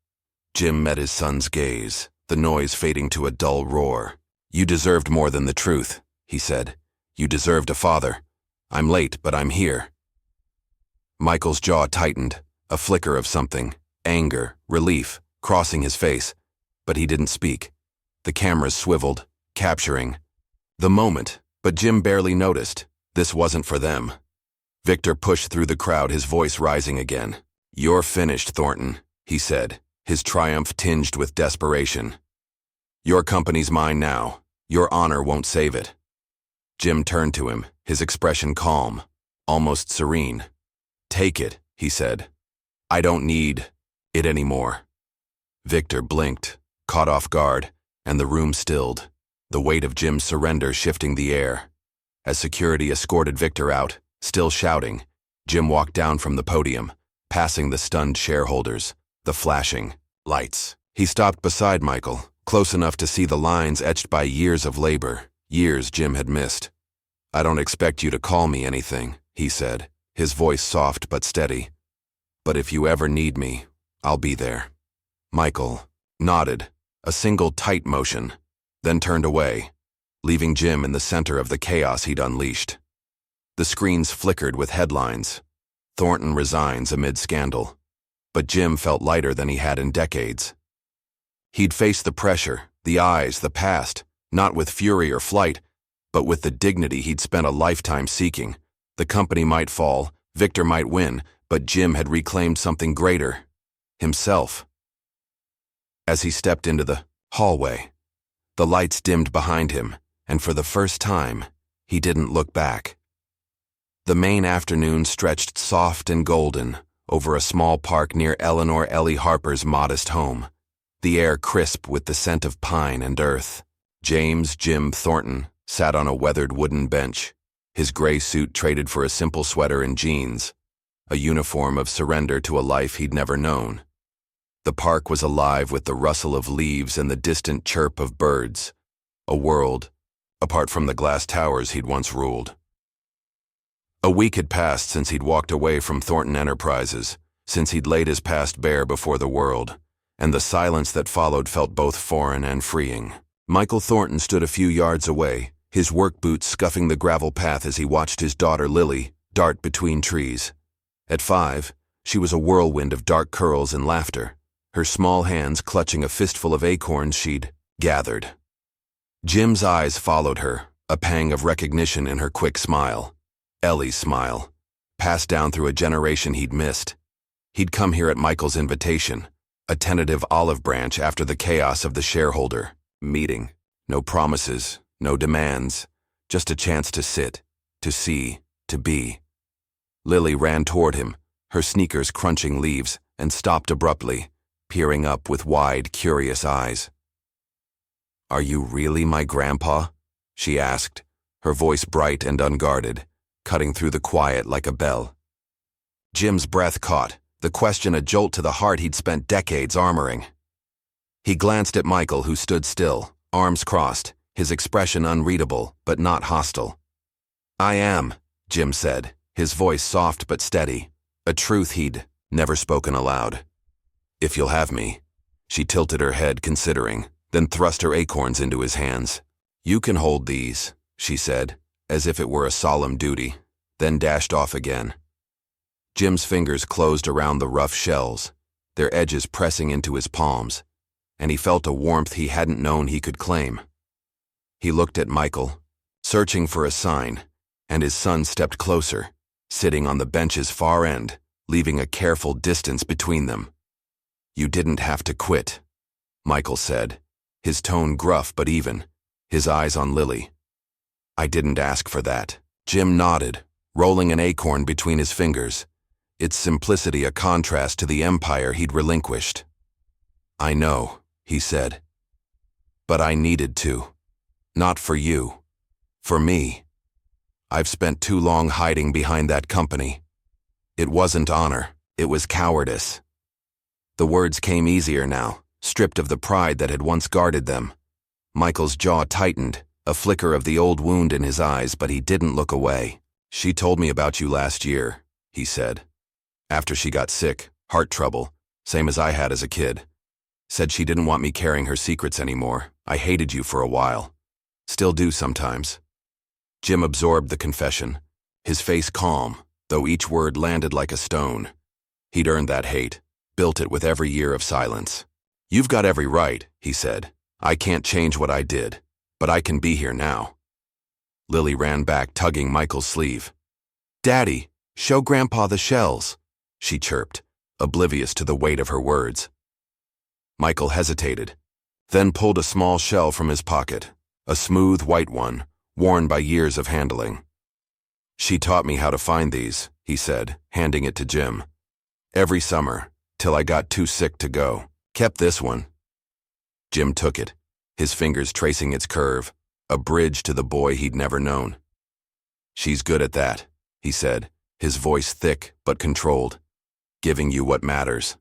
Jim met his son's gaze, the noise fading to a dull roar. You deserved more than the truth, he said. You deserved a father. I'm late, but I'm here. Michael's jaw tightened, a flicker of something, anger, relief, crossing his face, but he didn't speak. The cameras swiveled, capturing the moment, but Jim barely noticed. This wasn't for them. Victor pushed through the crowd, his voice rising again. "You're finished, Thornton," he said, his triumph tinged with desperation. "Your company's mine now. Your honor won't save it." Jim turned to him, his expression calm, almost serene. "Take it," he said. "I don't need it anymore." Victor blinked, caught off guard, and the room stilled, the weight of Jim's surrender shifting the air. As security escorted Victor out, still shouting, Jim walked down from the podium, passing the stunned shareholders, the flashing lights. He stopped beside Michael, close enough to see the lines etched by years of labor, years Jim had missed. "I don't expect you to call me anything," he said, his voice soft but steady. "But if you ever need me, I'll be there." Michael nodded, a single tight motion, then turned away, leaving Jim in the center of the chaos he'd unleashed. The screens flickered with headlines. Thornton resigns amid scandal. But Jim felt lighter than he had in decades. He'd faced the pressure, the eyes, the past, not with fury or flight, but with the dignity he'd spent a lifetime seeking. The company might fall, Victor might win, but Jim had reclaimed something greater: himself. As he stepped into the hallway, the lights dimmed behind him, and for the first time, he didn't look back. The Maine afternoon stretched soft and golden over a small park near Eleanor Ellie Harper's modest home, the air crisp with the scent of pine and earth. James Jim Thornton sat on a weathered wooden bench, his gray suit traded for a simple sweater and jeans, a uniform of surrender to a life he'd never known. The park was alive with the rustle of leaves and the distant chirp of birds, a world apart from the glass towers he'd once ruled. A week had passed since he'd walked away from Thornton Enterprises, since he'd laid his past bare before the world, and the silence that followed felt both foreign and freeing. Michael Thornton stood a few yards away, his work boots scuffing the gravel path as he watched his daughter Lily dart between trees. At 5, she was a whirlwind of dark curls and laughter, her small hands clutching a fistful of acorns she'd gathered. Jim's eyes followed her, a pang of recognition in her quick smile. Ellie's smile, passed down through a generation he'd missed. He'd come here at Michael's invitation, a tentative olive branch after the chaos of the shareholder meeting. No promises, no demands, just a chance to sit, to see, to be. Lily ran toward him, her sneakers crunching leaves, and stopped abruptly, peering up with wide, curious eyes. "Are you really my grandpa?" she asked, her voice bright and unguarded, cutting through the quiet like a bell. Jim's breath caught, the question a jolt to the heart he'd spent decades armoring. He glanced at Michael, who stood still, arms crossed, his expression unreadable but not hostile. "I am," Jim said, his voice soft but steady, a truth he'd never spoken aloud. "If you'll have me." She tilted her head, considering, then thrust her acorns into his hands. "You can hold these," she said, as if it were a solemn duty, then dashed off again. Jim's fingers closed around the rough shells, their edges pressing into his palms, and he felt a warmth he hadn't known he could claim. He looked at Michael, searching for a sign, and his son stepped closer, sitting on the bench's far end, leaving a careful distance between them. "You didn't have to quit," Michael said, his tone gruff but even, his eyes on Lily. "I didn't ask for that." Jim nodded, rolling an acorn between his fingers, its simplicity a contrast to the empire he'd relinquished. "I know," he said. "But I needed to. Not for you. For me. I've spent too long hiding behind that company. It wasn't honor, it was cowardice." The words came easier now, stripped of the pride that had once guarded them. Michael's jaw tightened, a flicker of the old wound in his eyes, but he didn't look away. "She told me about you last year," he said. "After she got sick, heart trouble, same as I had as a kid. Said she didn't want me carrying her secrets anymore. I hated you for a while. Still do sometimes." Jim absorbed the confession, his face calm, though each word landed like a stone. He'd earned that hate, built it with every year of silence. "You've got every right," he said, I can't change what I did, but I can be here now. Lily ran back, tugging Michael's sleeve. Daddy, show Grandpa the shells, she chirped, oblivious to the weight of her words. Michael hesitated, then pulled a small shell from his pocket, a smooth white one, worn by years of handling. She taught me how to find these, he said, handing it to Jim. Every summer, till I got too sick to go. Kept this one. Jim took it, his fingers tracing its curve, a bridge to the boy he'd never known. She's good at that, he said, his voice thick but controlled, giving you what matters.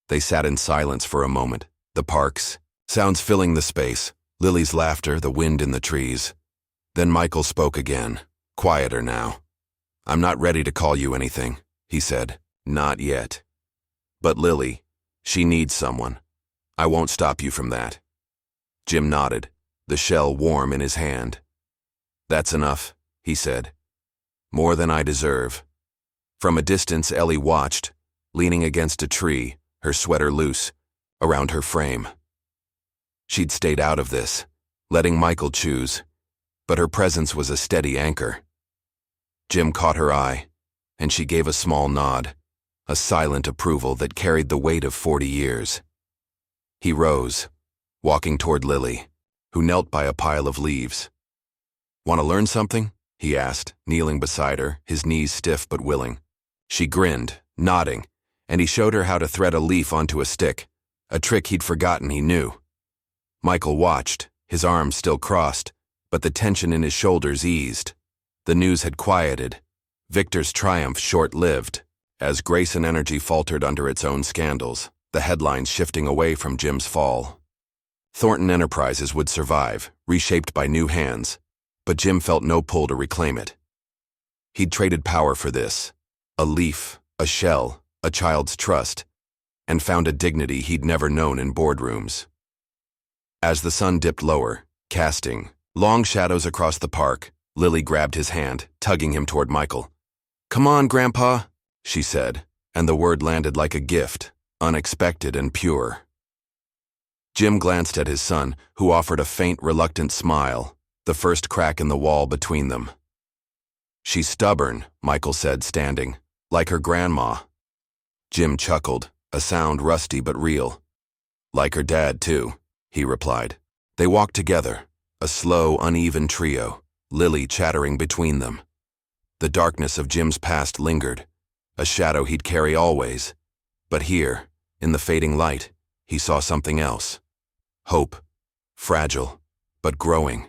They sat in silence for a moment, the parks, sounds filling the space, Lily's laughter, the wind in the trees. Then Michael spoke again, quieter now. I'm not ready to call you anything, he said. Not yet. But Lily, she needs someone. I won't stop you from that. Jim nodded, the shell warm in his hand. That's enough, he said. More than I deserve. From a distance, Ellie watched, leaning against a tree, her sweater loose, around her frame. She'd stayed out of this, letting Michael choose, but her presence was a steady anchor. Jim caught her eye, and she gave a small nod, a silent approval that carried the weight of 40 years. He rose, walking toward Lily, who knelt by a pile of leaves. Want to learn something? He asked, kneeling beside her, his knees stiff but willing. She grinned, nodding, and he showed her how to thread a leaf onto a stick, a trick he'd forgotten he knew. Michael watched, his arms still crossed, but the tension in his shoulders eased. The news had quieted, Victor's triumph short-lived, as grace and energy faltered under its own scandals, the headlines shifting away from Jim's fall. Thornton Enterprises would survive, reshaped by new hands, but Jim felt no pull to reclaim it. He'd traded power for this, a leaf, a shell, a child's trust, and found a dignity he'd never known in boardrooms. As the sun dipped lower, casting long shadows across the park, Lily grabbed his hand, tugging him toward Michael. Come on, Grandpa, she said, and the word landed like a gift, unexpected and pure. Jim glanced at his son, who offered a faint, reluctant smile, the first crack in the wall between them. She's stubborn, Michael said, standing, like her grandma. Jim chuckled, a sound rusty but real. Like her dad, too, he replied. They walked together, a slow, uneven trio, Lily chattering between them. The darkness of Jim's past lingered, a shadow he'd carry always. But here, in the fading light, he saw something else. Hope, fragile, but growing.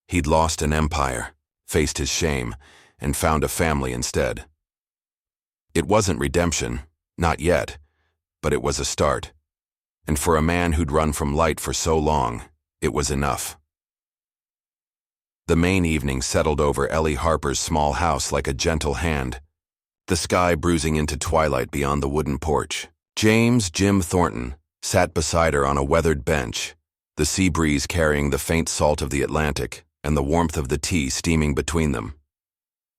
He'd lost an empire, faced his shame, and found a family instead. It wasn't redemption, not yet, but it was a start. And for a man who'd run from light for so long, it was enough. The Maine evening settled over Ellie Harper's small house like a gentle hand, the sky bruising into twilight beyond the wooden porch. James Jim Thornton sat beside her on a weathered bench, the sea breeze carrying the faint salt of the Atlantic and the warmth of the tea steaming between them.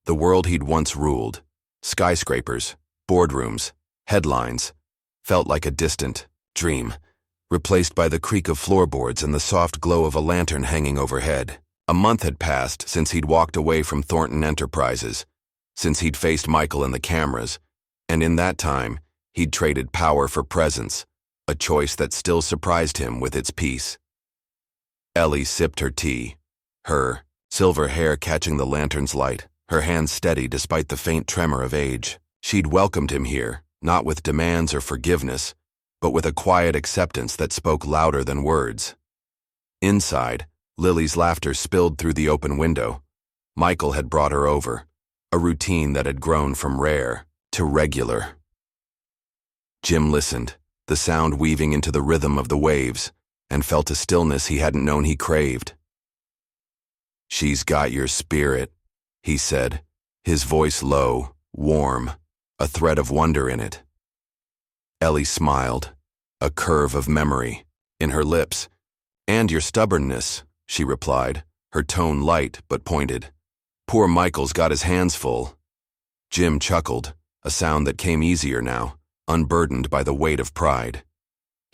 The world he'd once ruled, skyscrapers, boardrooms, headlines, felt like a distant dream, replaced by the creak of floorboards and the soft glow of a lantern hanging overhead. A month had passed since he'd walked away from Thornton Enterprises, since he'd faced Michael and the cameras, and in that time, he'd traded power for presence, a choice that still surprised him with its peace. Ellie sipped her tea, her silver hair catching the lantern's light, her hands steady despite the faint tremor of age. She'd welcomed him here, not with demands or forgiveness, but with a quiet acceptance that spoke louder than words. Inside, Lily's laughter spilled through the open window. Michael had brought her over, a routine that had grown from rare to regular. Jim listened, the sound weaving into the rhythm of the waves, and felt a stillness he hadn't known he craved. She's got your spirit, he said, his voice low, warm, a thread of wonder in it. Ellie smiled, a curve of memory in her lips. And your stubbornness, she replied, her tone light but pointed. Poor Michael's got his hands full. Jim chuckled, a sound that came easier now, unburdened by the weight of pride.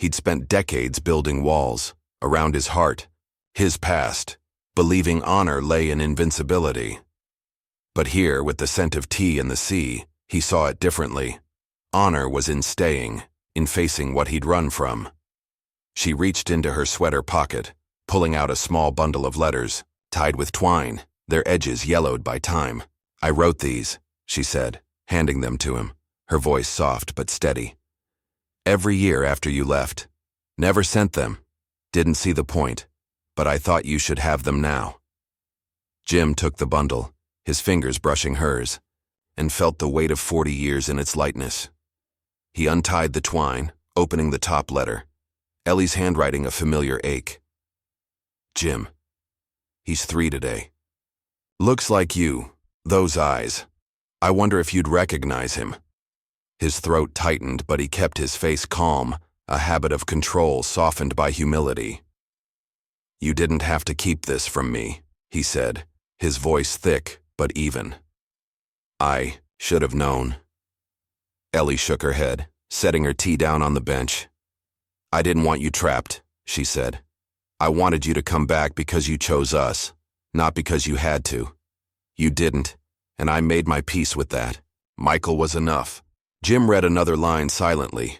He'd spent decades building walls around his heart, his past, believing honor lay in invincibility. But here, with the scent of tea in the sea, he saw it differently. Honor was in staying, in facing what he'd run from. She reached into her sweater pocket, pulling out a small bundle of letters, tied with twine, their edges yellowed by time. "I wrote these," she said, handing them to him, her voice soft but steady. "Every year after you left. Never sent them. Didn't see the point, but I thought you should have them now." Jim took the bundle, his fingers brushing hers, and felt the weight of 40 years in its lightness. He untied the twine, opening the top letter, Ellie's handwriting a familiar ache. "Jim. He's 3 today. Looks like you, those eyes. I wonder if you'd recognize him." His throat tightened, but he kept his face calm, a habit of control softened by humility. "You didn't have to keep this from me," he said, his voice thick but even. "I should have known." Ellie shook her head, setting her tea down on the bench. "I didn't want you trapped," she said. "I wanted you to come back because you chose us, not because you had to. You didn't, and I made my peace with that. Michael was enough." Jim read another line silently.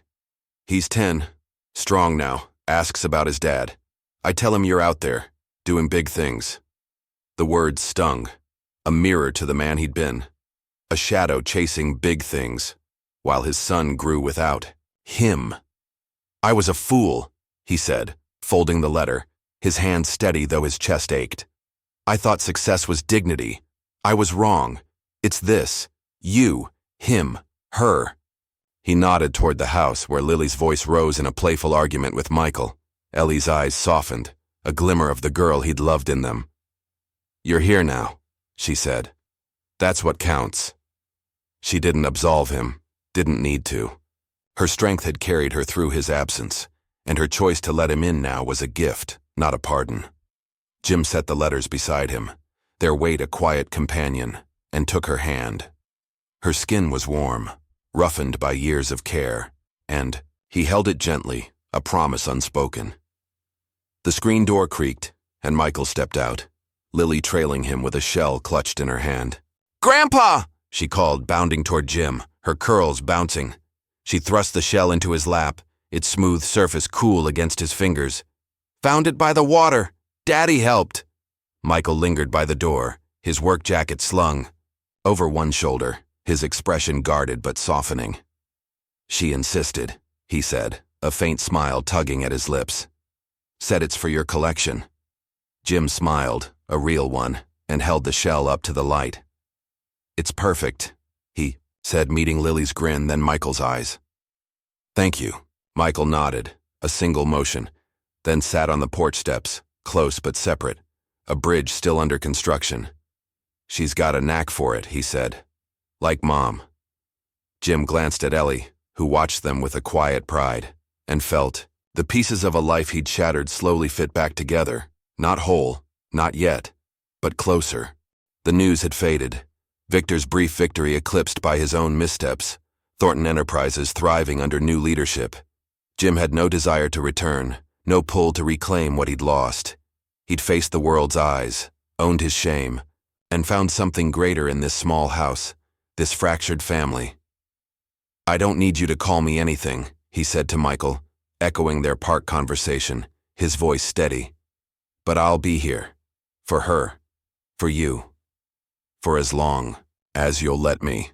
"He's 10, strong now, asks about his dad. I tell him you're out there, doing big things." The words stung, a mirror to the man he'd been, a shadow chasing big things, while his son grew without him. "I was a fool," he said, folding the letter, his hand steady though his chest ached. "I thought success was dignity. I was wrong. It's this, you, him, her." He nodded toward the house where Lily's voice rose in a playful argument with Michael. Ellie's eyes softened, a glimmer of the girl he'd loved in them. "You're here now," she said. "That's what counts." She didn't absolve him, didn't need to. Her strength had carried her through his absence, and her choice to let him in now was a gift, not a pardon. Jim set the letters beside him, their weight a quiet companion, and took her hand. Her skin was warm, roughened by years of care, and he held it gently, a promise unspoken. The screen door creaked, and Michael stepped out, Lily trailing him with a shell clutched in her hand. "Grandpa!" she called, bounding toward Jim, her curls bouncing. She thrust the shell into his lap, its smooth surface cool against his fingers. "Found it by the water. Daddy helped." Michael lingered by the door, his work jacket slung over one shoulder, his expression guarded but softening. "She insisted," he said, a faint smile tugging at his lips. "Said it's for your collection." Jim smiled, a real one, and held the shell up to the light. "It's perfect," he said, meeting Lily's grin, then Michael's eyes. "Thank you." Michael nodded, a single motion, then sat on the porch steps, close but separate, a bridge still under construction. "She's got a knack for it," he said. "Like Mom." Jim glanced at Ellie, who watched them with a quiet pride, and felt the pieces of a life he'd shattered slowly fit back together, not whole, not yet, but closer. The news had faded, Victor's brief victory eclipsed by his own missteps, Thornton Enterprises thriving under new leadership. Jim had no desire to return, no pull to reclaim what he'd lost. He'd faced the world's eyes, owned his shame, and found something greater in this small house, this fractured family. "I don't need you to call me anything," he said to Michael, echoing their park conversation, his voice steady. "But I'll be here. For her. For you. For as long as you'll let me."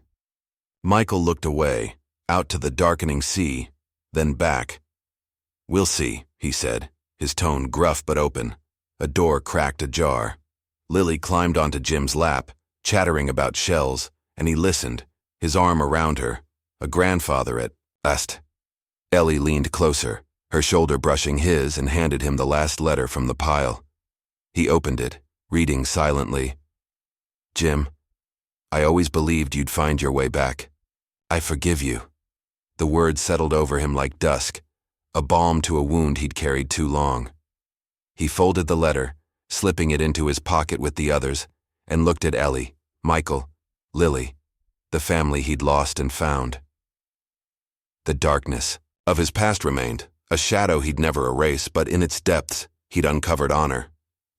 Michael looked away, out to the darkening sea, then back. "We'll see," he said, his tone gruff but open. A door cracked ajar. Lily climbed onto Jim's lap, chattering about shells, and he listened, his arm around her, a grandfather at last. Ellie leaned closer, her shoulder brushing his, and handed him the last letter from the pile. He opened it, reading silently. "Jim, I always believed you'd find your way back. I forgive you." The words settled over him like dusk, a balm to a wound he'd carried too long. He folded the letter, slipping it into his pocket with the others, and looked at Ellie, Michael, Lily, the family he'd lost and found. The darkness of his past remained, A shadow he'd never erase, but in its depths, he'd uncovered honor.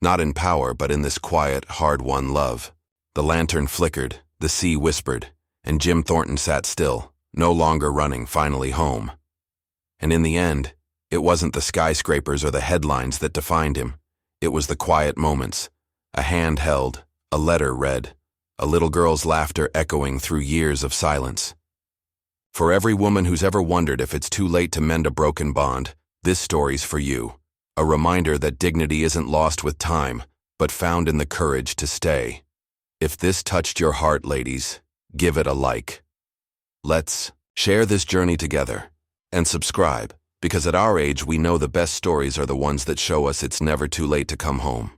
Not in power, but in this quiet, hard-won love. The lantern flickered, the sea whispered, and Jim Thornton sat still, no longer running, finally home. And in the end, it wasn't the skyscrapers or the headlines that defined him. It was the quiet moments. A hand held, a letter read, a little girl's laughter echoing through years of silence. For every woman who's ever wondered if it's too late to mend a broken bond, this story's for you. A reminder that dignity isn't lost with time, but found in the courage to stay. If this touched your heart, ladies, give it a like. Let's share this journey together and subscribe, because at our age we know the best stories are the ones that show us it's never too late to come home.